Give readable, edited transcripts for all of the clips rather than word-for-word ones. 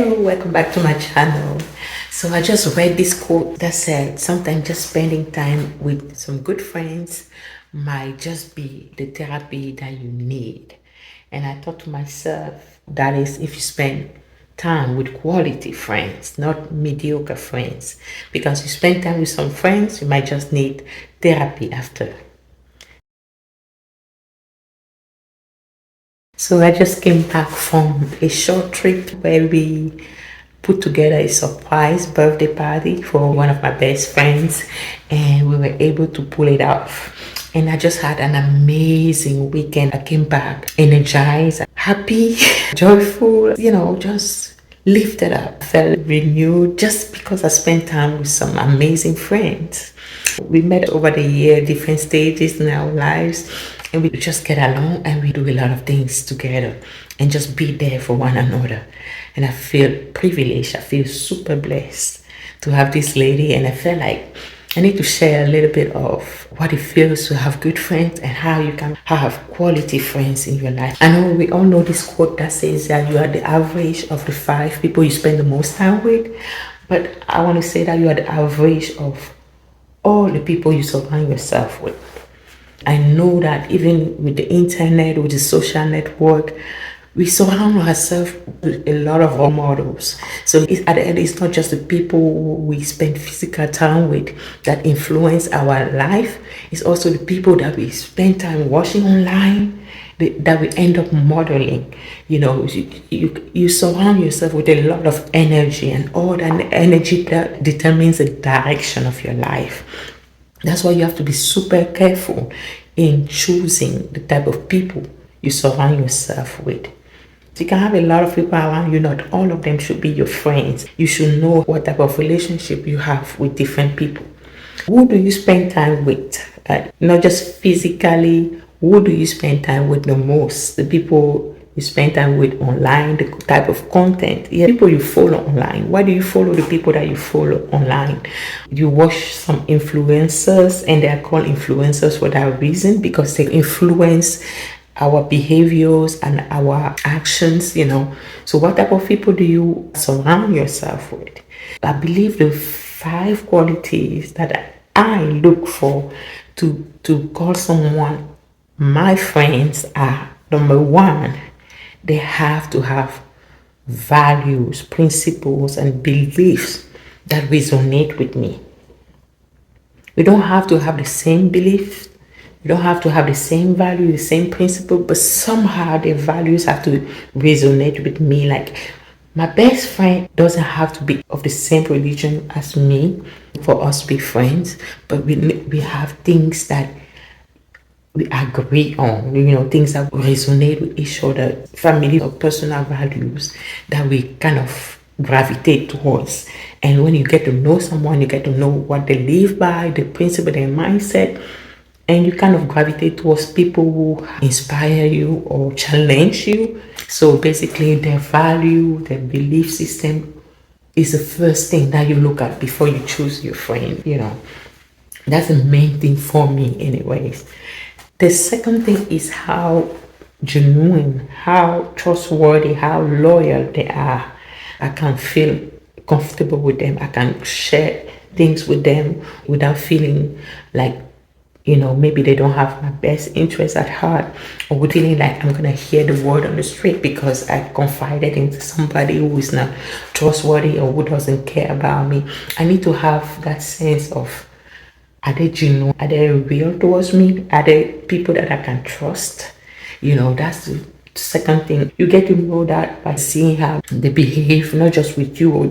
Hello, welcome back to my channel. So I just read this quote that said sometimes just spending time with some good friends might just be the therapy that you need. And I thought to myself, that is if you spend time with quality friends, not mediocre friends. Because you spend time with some friends, you might just need therapy after. So I just came back from a short trip where we put together a surprise birthday party for one of my best friends, and we were able to pull it off. And I just had an amazing weekend. I came back energized, happy, joyful, just lifted up, felt renewed just because I spent time with some amazing friends. We met over the year, different stages in our lives, and we just get along and we do a lot of things together and just be there for one another. And I feel privileged, I feel super blessed to have this lady, and I feel like I need to share a little bit of what it feels to have good friends and how you can have quality friends in your life. I know we all know this quote that says that you are the average of the 5 people you spend the most time with, but I want to say that you are the average of all the people you surround yourself with. I know that even with the internet, with the social network, we surround ourselves with a lot of role models. So at the end, it's not just the people we spend physical time with that influence our life. It's also the people that we spend time watching online that we end up modeling. You surround yourself with a lot of energy, and all that energy that determines the direction of your life. That's why you have to be super careful in choosing the type of people you surround yourself with. You can have a lot of people around you, not all of them should be your friends. You should know what type of relationship you have with different people. Who do you spend time with? Not just physically, who do you spend time with the most? The people you spend time with online, the type of content, people you follow online. Why do you follow the people that you follow online? You watch some influencers, and they are called influencers for that reason, because they influence our behaviors and our actions. So what type of people do you surround yourself with? I believe the 5 qualities that I look for to call someone my friends are: number 1, they have to have values, principles, and beliefs that resonate with me. We don't have to have the same beliefs. We don't have to have the same value, the same principle, but somehow the values have to resonate with me. Like, my best friend doesn't have to be of the same religion as me for us to be friends, but we have things that we agree on, things that resonate with each other, family or personal values that we kind of gravitate towards. And when you get to know someone, you get to know what they live by, the principle, their mindset, and you kind of gravitate towards people who inspire you or challenge you. So basically, their value, their belief system is the first thing that you look at before you choose your friend. That's the main thing for me anyways. The second thing is how genuine, how trustworthy, how loyal they are. I can feel comfortable with them. I can share things with them without feeling like, maybe they don't have my best interests at heart, or with feeling like I'm going to hear the word on the street because I confided into somebody who is not trustworthy or who doesn't care about me. I need to have that sense of, are they genuine? Are they real towards me? Are they people that I can trust? That's the second thing. You get to know that by seeing how they behave, not just with you or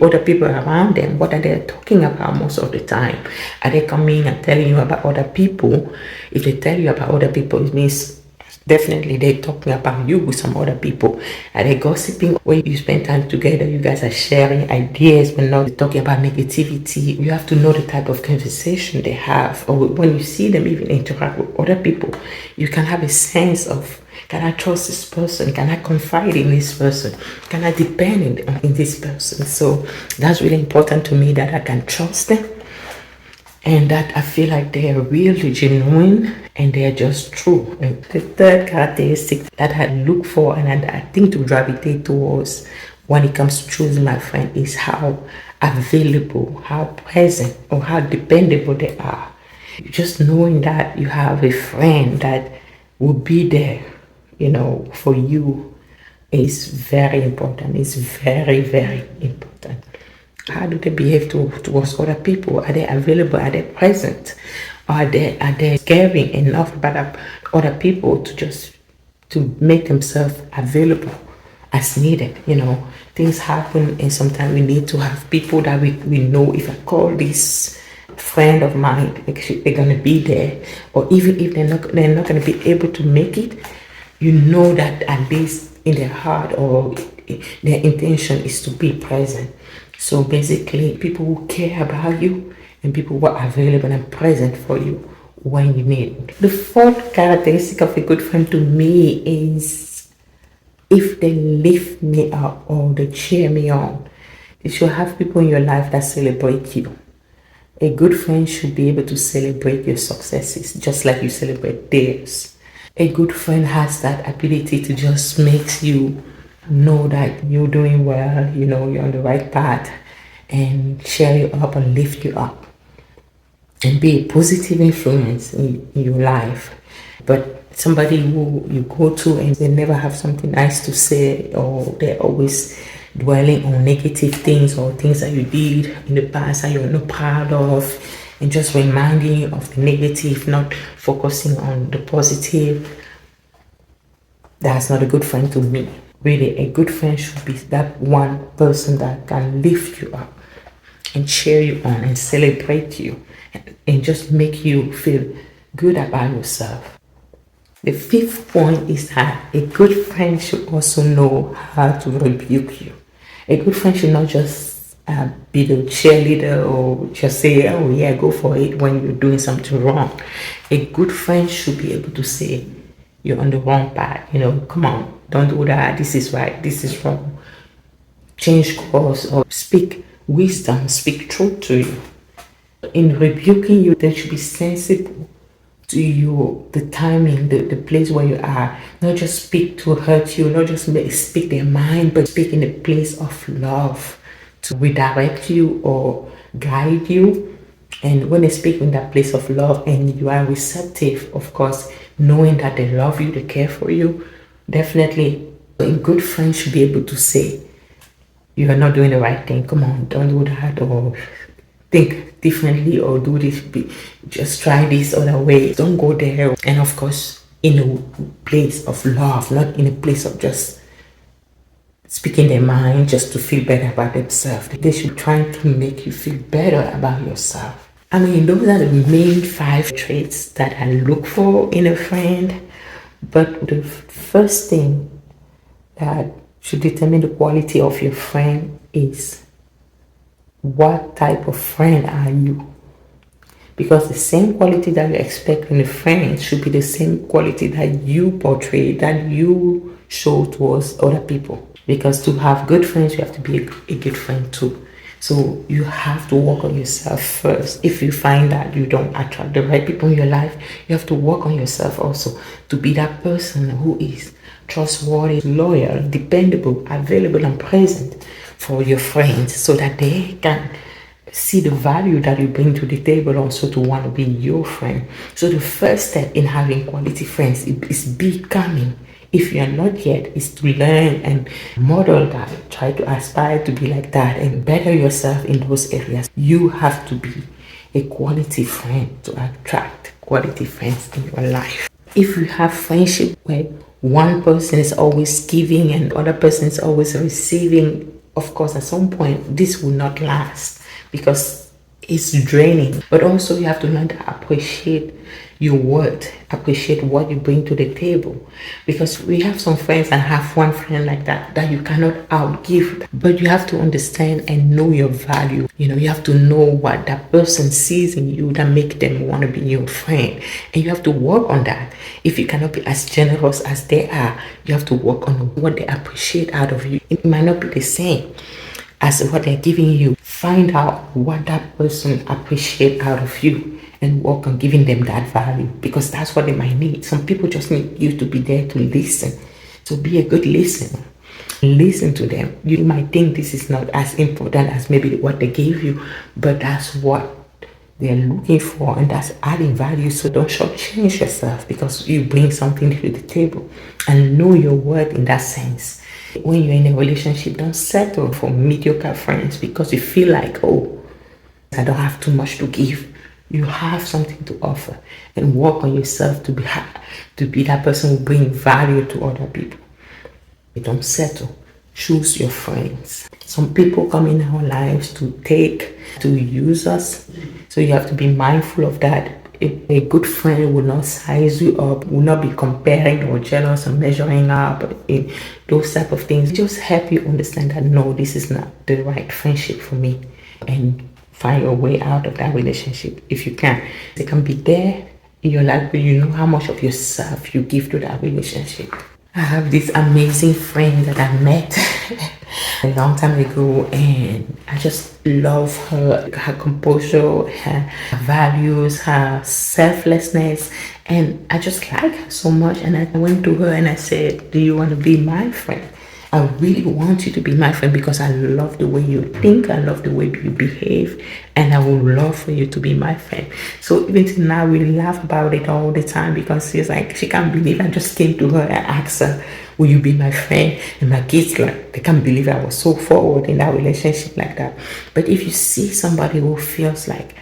other people around them. What are they talking about most of the time? Are they coming and telling you about other people? If they tell you about other people, it means definitely they're talking about you with some other people. Are they gossiping? When you spend time together, you guys are sharing ideas, but not talking about negativity. You have to know the type of conversation they have. Or when you see them even interact with other people, you can have a sense of, can I trust this person? Can I confide in this person? Can I depend in this person? So that's really important to me, that I can trust them, and that I feel like they are really genuine and they are just true. And the third characteristic that I look for and I think to gravitate towards when it comes to choosing my friend is how available, how present, or how dependable they are. Just knowing that you have a friend that will be there, for you is very important. It's very, very important. How do they behave towards other people? Are they available? Are they present? Are they caring enough about other people to make themselves available as needed? Things happen, and sometimes we need to have people that we know, if I call this friend of mine, they're gonna be there. Or even if they're not gonna be able to make it, that at least in their heart or their intention is to be present. So basically, people who care about you and people who are available and present for you when you need. The fourth characteristic of a good friend to me is if they lift me up or they cheer me on. You should have people in your life that celebrate you. A good friend should be able to celebrate your successes just like you celebrate theirs. A good friend has that ability to just make you know that you're doing well, you're on the right path, and cheer you up and lift you up and be a positive influence in your life. But somebody who you go to and they never have something nice to say, or they're always dwelling on negative things or things that you did in the past that you're not proud of, and just reminding you of the negative, not focusing on the positive, that's not a good friend to me. Really, a good friend should be that one person that can lift you up and cheer you on and celebrate you and just make you feel good about yourself. The fifth point is that a good friend should also know how to rebuke you. A good friend should not just be the cheerleader or just say, oh yeah, go for it when you're doing something wrong. A good friend should be able to say, you're on the wrong path, come on, don't do that, this is right, this is wrong. Change course or speak wisdom, speak truth to you. In rebuking you, they should be sensible to you, the timing, the place where you are. Not just speak to hurt you, not just speak their mind, but speak in a place of love to redirect you or guide you. And when they speak in that place of love and you are receptive, of course, knowing that they love you, they care for you, definitely a good friend should be able to say, you are not doing the right thing, come on, don't do that, or think differently, or do this, just try this other way, don't go there. And of course, in a place of love, not in a place of just speaking their mind just to feel better about themselves. They should try to make you feel better about yourself. I mean, those are the main 5 traits that I look for in a friend. But the first thing that should determine the quality of your friend is, what type of friend are you? Because the same quality that you expect in a friend should be the same quality that you portray, that you show towards other people. Because to have good friends, you have to be a good friend too. So you have to work on yourself first. If you find that you don't attract the right people in your life, you have to work on yourself also to be that person who is trustworthy, loyal, dependable, available, and present for your friends, so that they can see the value that you bring to the table, also to want to be your friend. So the first step in having quality friends is becoming. If you are not yet, is to learn and model that. Try to aspire to be like that and better yourself in those areas. You have to be a quality friend to attract quality friends in your life. If you have friendship where one person is always giving and the other person is always receiving, of course, at some point, this will not last because it's draining. But also you have to learn to appreciate your worth, appreciate what you bring to the table. Because we have some friends, and have one friend like that you cannot outgive. But you have to understand and know your value. You have to know what that person sees in you that make them want to be your friend. And you have to work on that. If you cannot be as generous as they are, you have to work on what they appreciate out of you. It might not be the same as what they're giving you. Find out what that person appreciates out of you and work on giving them that value, because that's what they might need. Some people just need you to be there to listen. So be a good listener. Listen to them. You might think this is not as important as maybe what they gave you, but that's what they're looking for, and that's adding value. So don't shortchange yourself because you bring something to the table, and know your worth in that sense. When you're in a relationship, don't settle for mediocre friends because you feel like, oh, I don't have too much to give. You have something to offer, and work on yourself to be that person who brings value to other people. You don't settle. Choose your friends. Some people come in our lives to use us. So you have to be mindful of that. A good friend will not size you up, will not be comparing or jealous or measuring up, those type of things. Just help you understand that no, this is not the right friendship for me, and find your way out of that relationship if you can. They can be there in your life, but you know how much of yourself you give to that relationship. I have this amazing friend that I met a long time ago, and I just love her composure, her values, her selflessness, and I just like her so much. And I went to her and I said, do you want to be my friend? I really want you to be my friend because I love the way you think, I love the way you behave, and I would love for you to be my friend. So even till now, we laugh about it all the time because she's like, she can't believe I just came to her and asked her, will you be my friend? And my kids, like, they can't believe I was so forward in that relationship like that. But if you see somebody who feels like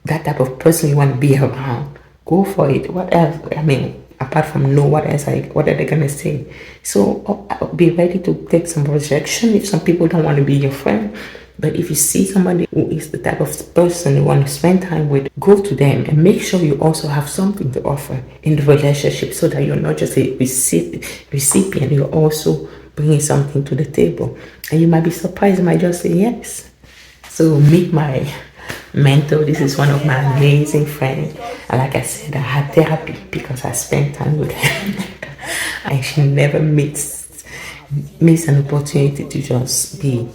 that type of person you want to be around, go for it. What else? I mean, apart from know what else, what are they gonna say? So be ready to take some rejection if some people don't want to be your friend. But if you see somebody who is the type of person you want to spend time with, go to them and make sure you also have something to offer in the relationship, so that you're not just a recipient, you're also bringing something to the table. And you might be surprised, you might just say yes. So meet my mentor. This is one of my amazing friends, and like I said, I had therapy because I spent time with her. And she never miss an opportunity to just be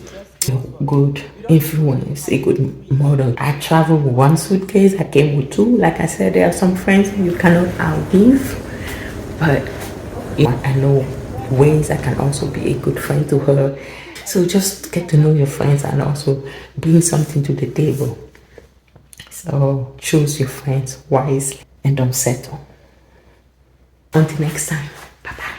a good influence, a good model. I traveled with one suitcase, I came with two. Like I said, there are some friends you cannot outgive, but I know ways I can also be a good friend to her. So just get to know your friends and also bring something to the table. So choose your friends wisely and don't settle. Until next time, bye bye.